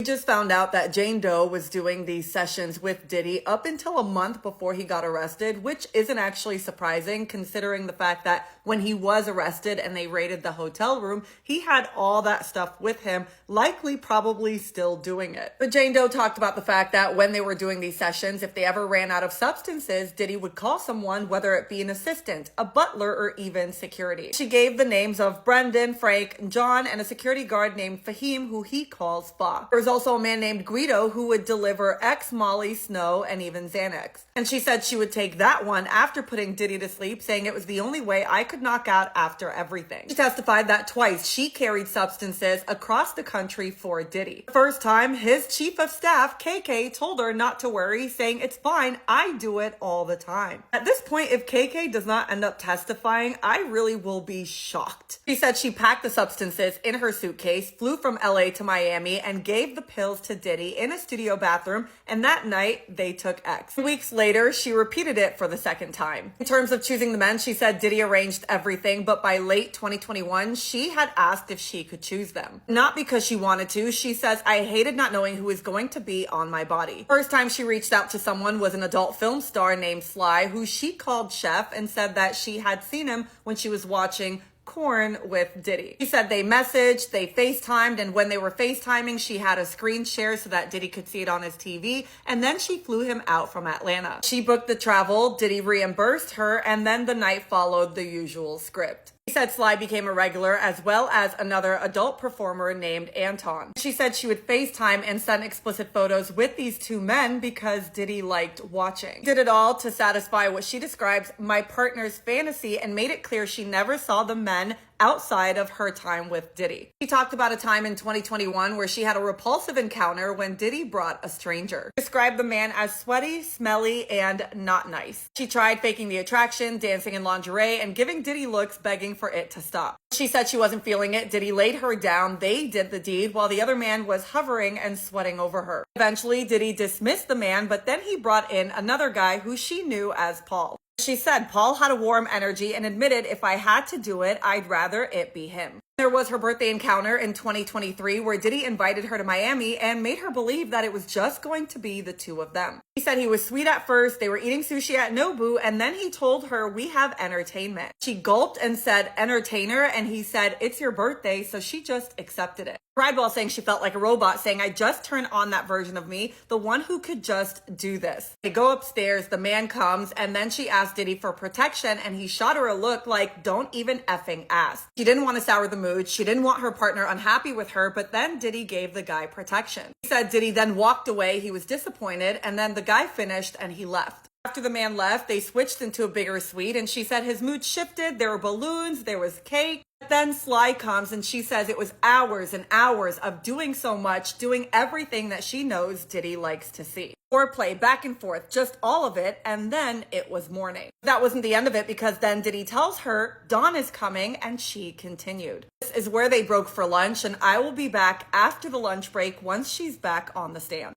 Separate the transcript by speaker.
Speaker 1: We just found out that Jane Doe was doing these sessions with Diddy up until a month before he got arrested, which isn't actually surprising considering the fact that when he was arrested and they raided the hotel room, he had all that stuff with him, likely probably still doing it. But Jane Doe talked about the fact that when they were doing these sessions, if they ever ran out of substances, Diddy would call someone, whether it be an assistant, a butler, or even security. She gave the names of Brendan, Frank, John, and a security guard named Fahim, who he calls Fa. There's also a man named Guido who would deliver X, Molly, Snow, and even Xanax. And she said she would take that one after putting Diddy to sleep, saying it was the only way I could knock out after everything. She testified that twice she carried substances across the country for Diddy. The first time, his chief of staff, KK, told her not to worry, saying, "It's fine, I do it all the time." At this point, if KK does not end up testifying, I really will be shocked. She said she packed the substances in her suitcase, flew from LA to Miami, and gave the pills to Diddy in a studio bathroom, and that night they took X. Weeks later, she repeated it for the second time. In terms of choosing the men, she said Diddy arranged everything, but by late 2021, she had asked if she could choose them. Not because she wanted to. She says, "I hated not knowing who was going to be on my body." First time she reached out to someone was an adult film star named Sly, who she called Chef and said that she had seen him when she was watching Corn with Diddy. She said they messaged, they FaceTimed, and when they were FaceTiming, she had a screen share so that Diddy could see it on his TV, and then she flew him out from Atlanta. She booked the travel, Diddy reimbursed her, and then the night followed the usual script. She said Sly became a regular, as well as another adult performer named Anton. She said she would FaceTime and send explicit photos with these two men because Diddy liked watching. Did it all to satisfy what she describes my partner's fantasy and made it clear she never saw the men outside of her time with Diddy. She talked about a time in 2021 where she had a repulsive encounter when Diddy brought a stranger. She described the man as sweaty, smelly, and not nice. She tried faking the attraction, dancing in lingerie, and giving Diddy looks begging for it to stop. She said she wasn't feeling it. Diddy laid her down. They did the deed while the other man was hovering and sweating over her. Eventually, Diddy dismissed the man, but then he brought in another guy who she knew as Paul. She said Paul had a warm energy and admitted if I had to do it, I'd rather it be him. There was her birthday encounter in 2023 where Diddy invited her to Miami and made her believe that it was just going to be the two of them. He said he was sweet at first, they were eating sushi at Nobu, and then he told her, "We have entertainment." She gulped and said, "Entertainer," and he said, "It's your birthday," so she just accepted it. Cried while saying she felt like a robot, saying, "I just turned on that version of me, the one who could just do this." They go upstairs, the man comes, and then she asked Diddy for protection, and he shot her a look like, "Don't even effing ask." She didn't want to sour the mood. She didn't want her partner unhappy with her, but then Diddy gave the guy protection. He said Diddy then walked away. He was disappointed, and then the guy finished and he left. After the man left, they switched into a bigger suite, and she said his mood shifted. There were balloons, there was cake. Then Sly comes, and she says it was hours and hours of doing so much, doing everything that she knows Diddy likes to see. Foreplay, back and forth, just all of it, and then it was morning. That wasn't the end of it because then Diddy tells her Dawn is coming, and she continued. This is where they broke for lunch, and I will be back after the lunch break once she's back on the stand.